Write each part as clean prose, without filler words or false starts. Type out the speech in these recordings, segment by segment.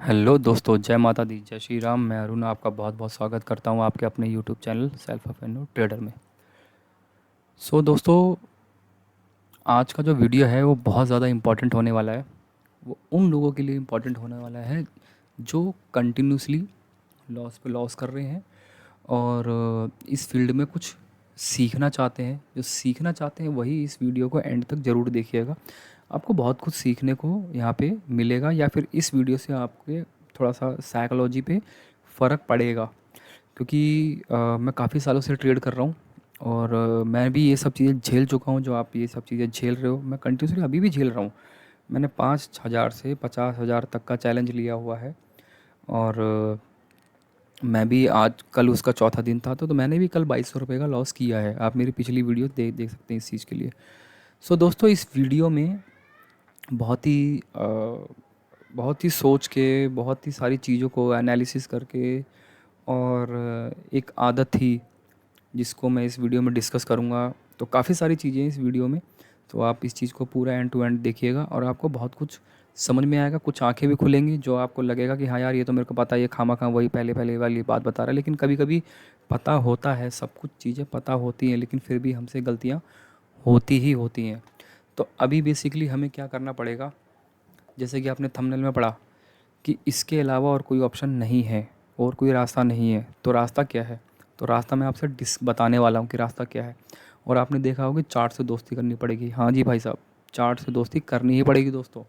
Hello दोस्तों, जय माता दी, जय श्री राम। मैं अरुण आपका बहुत बहुत स्वागत करता हूं आपके अपने YouTube channel self avenue trader में। दोस्तों, आज का जो वीडियो है वो बहुत ज़्यादा इम्पोर्टेंट होने वाला है। वो उन लोगों के लिए इम्पोर्टेंट होने वाला है जो कंटिन्यूसली लॉस पे लॉस कर रहे हैं और इस फील्ड में कुछ सीखना चाहते हैं। जो सीखना चाहते हैं वही इस वीडियो को एंड तक ज़रूर देखिएगा। आपको बहुत कुछ सीखने को यहाँ पे मिलेगा, या फिर इस वीडियो से आपके थोड़ा सा साइकोलॉजी पे फ़र्क पड़ेगा। क्योंकि मैं काफ़ी सालों से ट्रेड कर रहा हूँ और मैं भी ये सब चीज़ें झेल चुका हूँ जो आप ये सब चीज़ें झेल रहे हो। मैं कंटिन्यूसली अभी भी झेल रहा हूँ। मैंने 5,000 से 50,000 तक का चैलेंज लिया हुआ है और मैं भी आज कल उसका चौथा दिन था, तो मैंने भी कल 2200 रुपये का लॉस किया है। आप मेरी पिछली वीडियो देख देख सकते हैं इस चीज़ के लिए। दोस्तों, इस वीडियो में बहुत ही बहुत ही सोच के, बहुत ही सारी चीज़ों को एनालिसिस करके और एक आदत थी जिसको मैं इस वीडियो में डिस्कस करूँगा। तो काफ़ी सारी चीज़ें हैं इस वीडियो में, तो आप इस चीज़ को पूरा एंड टू एंड देखिएगा और आपको बहुत कुछ समझ में आएगा। कुछ आंखें भी खुलेंगी जो आपको लगेगा कि हाँ यार, ये तो मेरे को पता है, ये खामा वही पहले पहले वाली बात बता रहा है। लेकिन कभी कभी पता होता है, सब कुछ चीज़ें पता होती हैं, लेकिन फिर भी हमसे गलतियाँ होती ही होती हैं। तो अभी बेसिकली हमें क्या करना पड़ेगा, जैसे कि आपने थंबनेल में पढ़ा कि इसके अलावा और कोई ऑप्शन नहीं है और कोई रास्ता नहीं है। तो रास्ता क्या है? तो रास्ता मैं आपसे बताने वाला हूँ कि रास्ता क्या है। और आपने देखा होगा कि चार्ट से दोस्ती करनी पड़ेगी। हाँ जी भाई साहब, चार्ट से दोस्ती करनी ही पड़ेगी दोस्तों।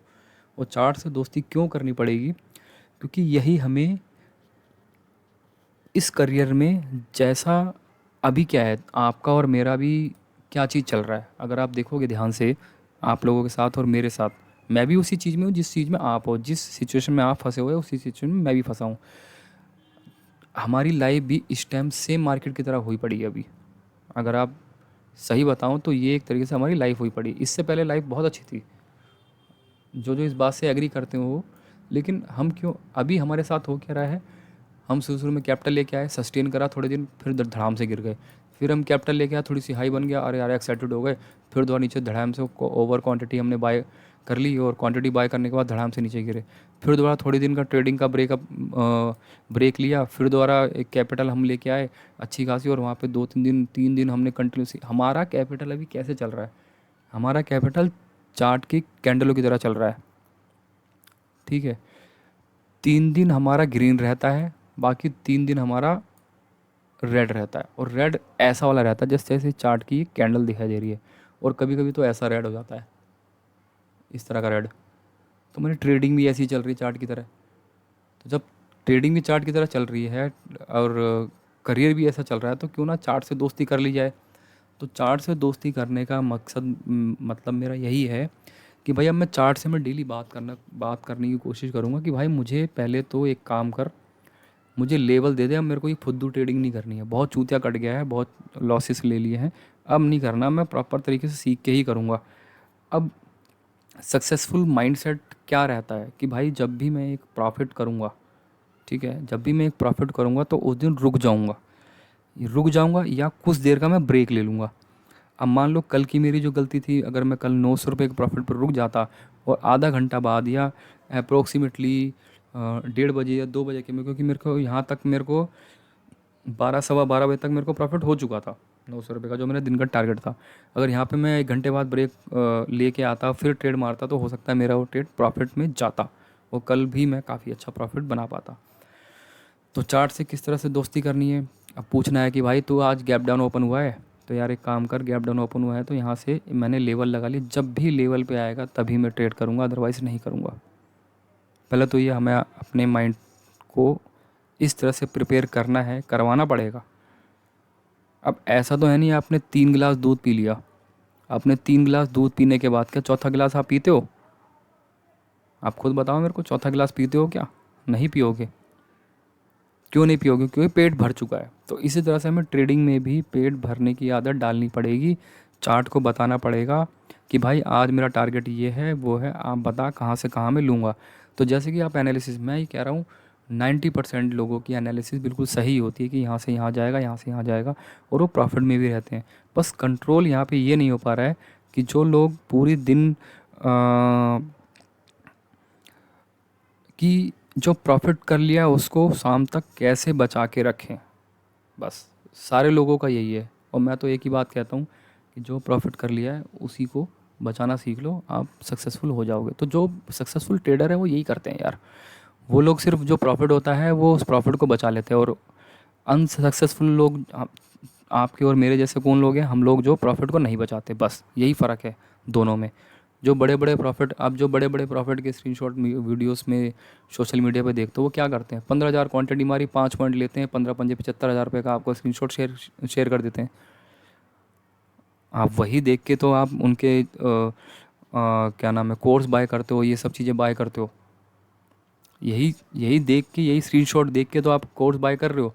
और चार्ट से दोस्ती क्यों करनी पड़ेगी? क्योंकि यही हमें इस करियर में, जैसा अभी क्या है आपका और मेरा भी क्या चीज़ चल रहा है, अगर आप देखोगे ध्यान से, आप लोगों के साथ और मेरे साथ, मैं भी उसी चीज़ में हूँ जिस चीज़ में आप हो। जिस सिचुएशन में आप फंसे हुए हो उसी सिचुएशन में मैं भी फंसा हूँ। हमारी लाइफ भी इस टाइम सेम मार्केट की तरह हुई पड़ी है अभी। अगर आप सही बताऊँ तो ये एक तरीके से हमारी लाइफ हुई पड़ी। इससे पहले लाइफ बहुत अच्छी थी, जो जो इस बात से एग्री करते हो वो। लेकिन हम क्यों, अभी हमारे साथ हो क्या रहा है, हम शुरू में कैपिटल लेके आए, सस्टेन करा थोड़े दिन, फिर धड़ाम से गिर गए। फिर हम कैपिटल लेके आए, थोड़ी सी हाई बन गया, अरे यार एक्साइटेड हो गए, फिर दोबारा नीचे धड़ाम से ओवर क्वांटिटी हमने बाय कर ली और क्वांटिटी बाय करने के बाद धड़ाम से नीचे गिरे। फिर दोबारा थोड़ी दिन का ट्रेडिंग का ब्रेक लिया, फिर दोबारा एक कैपिटल हम लेके आए अच्छी खासी, और वहाँ पे 2-3 दिन हमने कंटिन्यूसली, हमारा कैपिटल अभी कैसे चल रहा है, हमारा कैपिटल चार्ट की कैंडलों की तरह चल रहा है। ठीक है, 3 दिन हमारा ग्रीन रहता है, बाकी 3 दिन हमारा रेड रहता है। और रेड ऐसा वाला रहता है जैसे जैसे चार्ट की कैंडल दिखाई दे रही है, और कभी कभी तो ऐसा रेड हो जाता है, इस तरह का रेड। तो मेरी ट्रेडिंग भी ऐसी चल रही है चार्ट की तरह। तो जब ट्रेडिंग भी चार्ट की तरह चल रही है और करियर भी ऐसा चल रहा है, तो क्यों ना चार्ट से दोस्ती कर ली जाए। तो चार्ट से दोस्ती करने का मकसद, मतलब मेरा यही है कि भाई अब मैं चार्ट से मैं डेली बात करने की कोशिश करूँगा कि भाई मुझे पहले तो एक काम कर, मुझे लेवल दे दे। अब मेरे को ये फुद्दू ट्रेडिंग नहीं करनी है, बहुत चूतिया कट गया है, बहुत लॉसेस ले लिए हैं, अब नहीं करना। मैं प्रॉपर तरीके से सीख के ही करूँगा। अब सक्सेसफुल माइंडसेट क्या रहता है कि भाई जब भी मैं एक प्रॉफिट करूँगा, ठीक है, जब भी मैं एक प्रॉफिट करूँगा तो उस दिन रुक जाऊँगा या कुछ देर का मैं ब्रेक ले लूँगा। अब मान लो कल की मेरी जो गलती थी, अगर मैं कल 900 रुपये के प्रॉफिट पर रुक जाता और आधा घंटा बाद या अप्रोक्सीमेटली 1:30 या 2 बजे के में, क्योंकि मेरे को यहाँ तक, मेरे को 12 सवा 12 बजे तक मेरे को प्रॉफिट हो चुका था 900 रुपये का, जो मेरा दिन का टारगेट था। अगर यहाँ पे मैं 1 घंटे बाद ब्रेक लेके आता, फिर ट्रेड मारता, तो हो सकता है मेरा वो ट्रेड प्रॉफिट में जाता और कल भी मैं काफ़ी अच्छा प्रॉफिट बना पाता। तो चार्ट से किस तरह से दोस्ती करनी है? अब पूछना है कि भाई तू आज गैप डाउन ओपन हुआ है, तो यार एक काम कर, गैप डाउन ओपन हुआ है तो यहाँ से मैंने लेवल लगा लिया, जब भी लेवल पे आएगा तभी मैं ट्रेड करूँगा, अदरवाइज़ नहीं करूँगा। पहले तो ये हमें अपने माइंड को इस तरह से प्रिपेयर करना है, करवाना पड़ेगा। अब ऐसा तो है नहीं आपने 3 गिलास दूध पी लिया, आपने 3 गिलास दूध पीने के बाद क्या चौथा गिलास आप पीते हो? आप खुद बताओ मेरे को, चौथा गिलास पीते हो क्या? नहीं पियोगे। क्यों नहीं पियोगे? क्योंकि पेट भर चुका है। तो इसी तरह से हमें ट्रेडिंग में भी पेट भरने की आदत डालनी पड़ेगी। चार्ट को बताना पड़ेगा कि भाई आज मेरा टारगेट ये है, वो है, आप बता कहाँ से कहाँ मैं लूँगा। तो जैसे कि आप एनालिसिस, मैं ये कह रहा हूँ 90% लोगों की एनालिसिस बिल्कुल सही होती है कि यहाँ से यहाँ जाएगा, यहाँ से यहाँ जाएगा, और वो प्रॉफिट में भी रहते हैं। बस कंट्रोल यहाँ पे ये नहीं हो पा रहा है कि जो लोग पूरी दिन कि जो प्रॉफिट कर लिया उसको शाम तक कैसे बचा के रखें, बस सारे लोगों का यही है। और मैं तो एक ही बात कहता हूँ कि जो प्रॉफिट कर लिया है उसी को बचाना सीख लो, आप सक्सेसफुल हो जाओगे। तो जो सक्सेसफुल ट्रेडर है वो यही करते हैं यार, वो लोग सिर्फ जो प्रॉफिट होता है वो उस प्रॉफिट को बचा लेते हैं। और अनसक्सेसफुल लोग आपके और मेरे जैसे कौन लोग हैं, हम लोग जो प्रॉफिट को नहीं बचाते, बस यही फ़र्क है दोनों में। जो बड़े बड़े प्रॉफिट, आप जो बड़े बड़े प्रॉफिट के स्क्रीनशॉट वीडियोस में सोशल मीडिया पे देखते हो, वो क्या करते हैं, 15,000 क्वांटिटी मारी, 5 पॉइंट लेते हैं, 15 पंजे 75,000 रुपये का आपको स्क्रीनशॉट शेयर कर देते हैं। आप वही देख के तो आप उनके क्या नाम है, कोर्स बाय करते हो, ये सब चीज़ें बाय करते हो। यही यही देख के, यही स्क्रीनशॉट देख के तो आप कोर्स बाय कर रहे हो।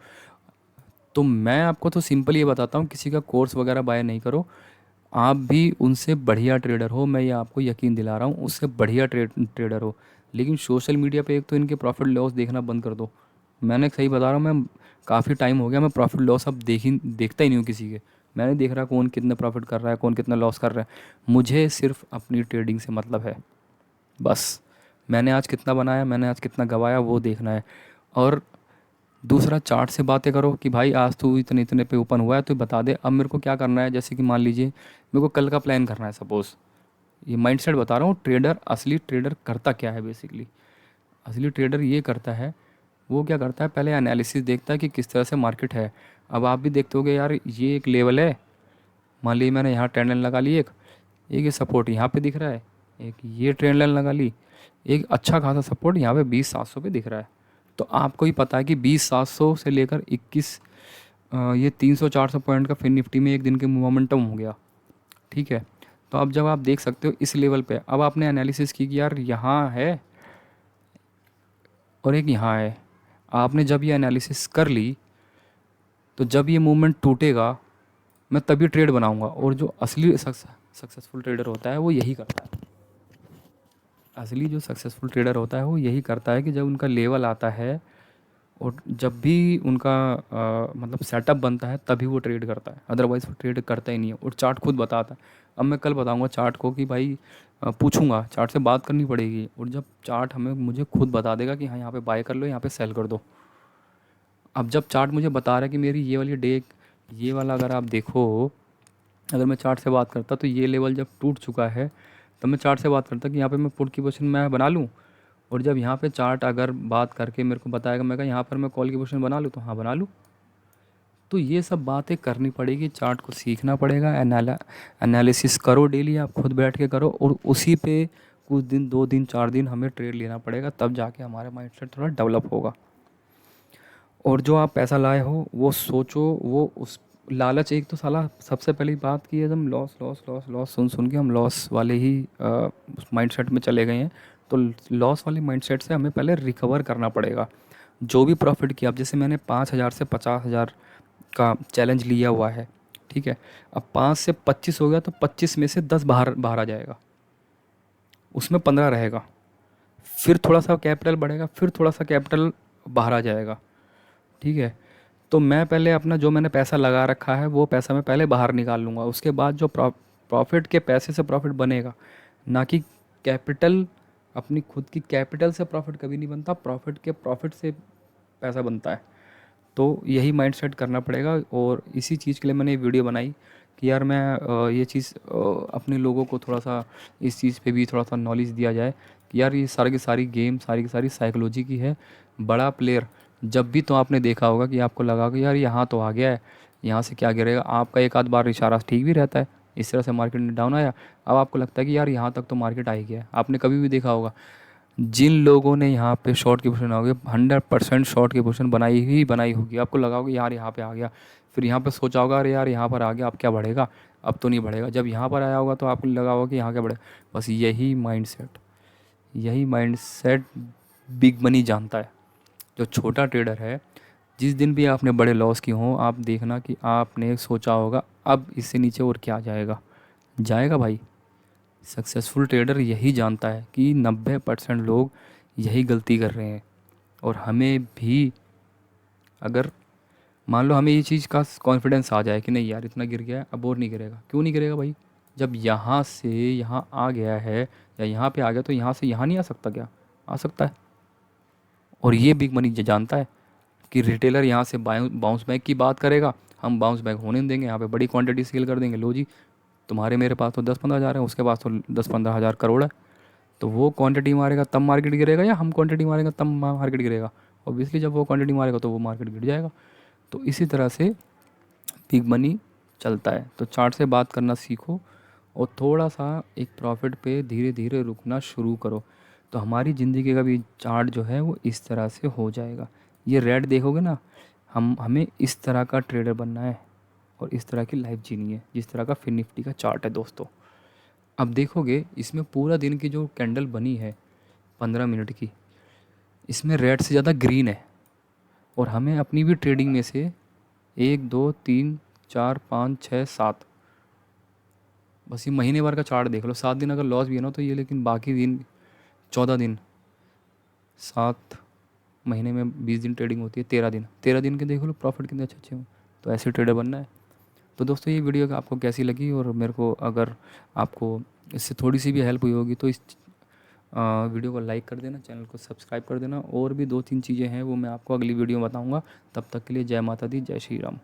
तो मैं आपको तो सिंपल ये बताता हूँ, किसी का कोर्स वगैरह बाय नहीं करो। आप भी उनसे बढ़िया ट्रेडर हो, मैं ये आपको यकीन दिला रहा हूँ, उससे बढ़िया ट्रेडर हो। लेकिन सोशल मीडिया पे एक तो इनके प्रॉफिट लॉस देखना बंद कर दो। मैंने सही बता रहा हूँ, मैं काफ़ी टाइम हो गया मैं प्रॉफिट लॉस अब देखता ही नहीं हूँ किसी के। मैं नहीं देख रहा कौन कितना प्रॉफिट कर रहा है, कौन कितना लॉस कर रहा है। मुझे सिर्फ अपनी ट्रेडिंग से मतलब है, बस। मैंने आज कितना बनाया, मैंने आज कितना गवाया, वो देखना है। और दूसरा, चार्ट से बातें करो कि भाई आज तू इतने इतने पे ओपन हुआ है तो बता दे अब मेरे को क्या करना है। जैसे कि मान लीजिए मेरे को कल का प्लान करना है सपोज़, ये माइंडसेट बता रहा हूँ। ट्रेडर, असली ट्रेडर करता क्या है बेसिकली, असली ट्रेडर ये करता है, वो क्या करता है, पहले एनालिसिस देखता है कि किस तरह से मार्केट है। अब आप भी देखते होगे यार, ये एक लेवल है, मान लीजिए मैंने यहाँ ट्रेंड लाइन लगा ली, एक एक ये सपोर्ट यहाँ पे दिख रहा है, एक ये ट्रेंड लाइन लगा ली, एक अच्छा खासा सपोर्ट यहाँ पे 20,700 पे दिख रहा है। तो आपको ही पता है कि 20,700 से लेकर 21, ये 300-400 पॉइंट का फिर निफ्टी में एक दिन के मोमेंटम हो गया, ठीक है। तो अब जब आप देख सकते हो इस लेवल पे, अब आपने एनालिसिस की कि यार यहाँ है और एक यहाँ है। आपने जब ये एनालिसिस कर ली, तो जब ये मूवमेंट टूटेगा मैं तभी ट्रेड बनाऊंगा। और जो असली सक्सेसफुल ट्रेडर होता है वो यही करता है, असली जो सक्सेसफुल ट्रेडर होता है वो यही करता है कि जब उनका लेवल आता है और जब भी उनका मतलब सेटअप बनता है तभी वो ट्रेड करता है, अदरवाइज़ वो ट्रेड करता ही नहीं है। और चार्ट खुद बताता है। अब मैं कल बताऊंगा चार्ट को कि भाई पूछूंगा, चार्ट से बात करनी पड़ेगी, और जब चार्ट हमें मुझे खुद बता देगा कि हाँ यहाँ पे बाय कर लो, यहाँ पे सेल कर दो। अब जब चार्ट मुझे बता रहा है कि मेरी ये वाली डे, ये वाला अगर आप देखो, अगर मैं चार्ट से बात करता तो ये लेवल जब टूट चुका है, तब मैं चार्ट से बात करता कि यहाँ पे मैं पुट की पोजीशन मैं बना लूँ। और जब यहाँ पे चार्ट अगर बात करके मेरे को बताएगा, मैं कहा यहाँ पर मैं कॉल की पोजीशन बना लूँ, तो हाँ बना लूँ। तो ये सब बातें करनी पड़ेगी, चार्ट को सीखना पड़ेगा, एनालिसिस करो डेली, आप खुद बैठ के करो, और उसी पे कुछ दिन, 2 दिन 4 दिन हमें ट्रेड लेना पड़ेगा, तब जाके हमारा माइंडसेट थोड़ा डेवलप होगा। और जो आप पैसा लाए हो वो सोचो, वो उस लालच, एक तो साला सबसे पहली बात की है, हम लॉस लॉस लॉस लॉस सुन सुन के हम लॉस वाले ही माइंडसेट में चले गए हैं। तो लॉस वाले माइंडसेट से हमें पहले रिकवर करना पड़ेगा। जो भी प्रॉफिट किया, अब जैसे मैंने 5,000 से 50,000 का चैलेंज लिया हुआ है, ठीक है। अब 5 से 25 हो गया तो 25 में से 10 बाहर बाहर आ जाएगा, उसमें 15 रहेगा। फिर थोड़ा सा कैपिटल बढ़ेगा, फिर थोड़ा सा कैपिटल बाहर आ जाएगा, ठीक है। तो मैं पहले अपना जो मैंने पैसा लगा रखा है वो पैसा मैं पहले बाहर निकाल लूँगा, उसके बाद जो प्रॉफिट के पैसे से प्रॉफिट बनेगा, ना कि कैपिटल, अपनी खुद की कैपिटल से प्रॉफिट कभी नहीं बनता, प्रॉफिट से पैसा बनता है। तो यही माइंडसेट करना पड़ेगा। और इसी चीज़ के लिए मैंने ये वीडियो बनाई कि यार मैं ये चीज़ अपने लोगों को थोड़ा सा इस चीज़ पे भी थोड़ा सा नॉलेज दिया जाए कि यार ये सारी की सारी गेम, सारी की सारी साइकोलॉजी की है। बड़ा प्लेयर जब भी, तो आपने देखा होगा कि आपको लगा कि यार यहाँ तो आ गया है, यहाँ से क्या गिरेगा, आपका एक आध बार इशारा ठीक भी रहता है, इस तरह से मार्केट में डाउन आया, अब आपको लगता है कि यार यहाँ तक तो मार्केट आ ही गया है। आपने कभी भी देखा होगा जिन लोगों ने यहाँ पे शॉर्ट की पोजीशन होगी, 100% शॉर्ट की पोजीशन बनाई ही बनाई होगी, आपको लगा होगा यार यहाँ पे आ गया, फिर यहाँ पे सोचा होगा अरे यार यहाँ पर आ गया अब क्या बढ़ेगा, अब तो नहीं बढ़ेगा। जब यहाँ पर आया होगा तो आपको लगा होगा कि यहाँ क्या बढ़ेगा। बस यही माइंडसेट बिग मनी जानता है। जो छोटा ट्रेडर है, जिस दिन भी आपने बड़े लॉस की हों, आप देखना कि आपने सोचा होगा अब इससे नीचे और क्या जाएगा, जाएगा भाई। सक्सेसफुल ट्रेडर यही जानता है कि 90% लोग यही गलती कर रहे हैं। और हमें भी, अगर मान लो हमें ये चीज़ का कॉन्फिडेंस आ जाए कि नहीं यार इतना गिर गया है, अब और नहीं गिरेगा, क्यों नहीं गिरेगा भाई। जब यहाँ से यहाँ आ गया है या यहाँ पे आ गया, तो यहाँ से यहाँ नहीं आ सकता क्या, आ सकता है। और ये बिग मनी जानता है कि रिटेलर यहाँ से बाउंस बैक की बात करेगा, हम बाउंस बैक होने नहीं देंगे, यहाँ पे बड़ी क्वांटिटी सेल कर देंगे। लो जी, तुम्हारे मेरे पास तो 10-15 हज़ार है, उसके पास तो 10-15 हज़ार करोड़ है। तो वो क्वांटिटी मारेगा तब मार्केट गिरेगा, या हम क्वांटिटी मारेंगे तब मार्केट गिरेगा? ऑब्वियसली जब वो क्वांटिटी मारेगा तो वो मार्केट गिर जाएगा। तो इसी तरह से बिग मनी चलता है। तो चार्ट से बात करना सीखो और थोड़ा सा एक प्रॉफिट पे धीरे धीरे रुकना शुरू करो। तो हमारी ज़िंदगी का भी चार्ट जो है वो इस तरह से हो जाएगा। ये रेड देखोगे ना, हमें इस तरह का ट्रेडर बनना है और इस तरह की लाइफ जीनी है जिस तरह का फिन निफ्टी का चार्ट है दोस्तों। अब देखोगे इसमें पूरा दिन की जो कैंडल बनी है 15 मिनट की, इसमें रेड से ज़्यादा ग्रीन है। और हमें अपनी भी ट्रेडिंग में से 1 2 3 4 5 6 7, बस ये महीने भर का चार्ट देख लो, 7 दिन अगर लॉस भी है ना तो ये, लेकिन बाकी दिन 14 दिन, 7 महीने में 20 दिन ट्रेडिंग होती है, 13 दिन, 13 दिन के देख लो प्रॉफिट कितने अच्छे अच्छे हों। तो ऐसे ट्रेडर बनना है। तो दोस्तों ये वीडियो आपको कैसी लगी, और मेरे को अगर आपको इससे थोड़ी सी भी हेल्प हुई होगी तो इस वीडियो को लाइक कर देना, चैनल को सब्सक्राइब कर देना। और भी 2-3 चीज़ें हैं वो मैं आपको अगली वीडियो में बताऊँगा। तब तक के लिए जय माता दी, जय श्री राम।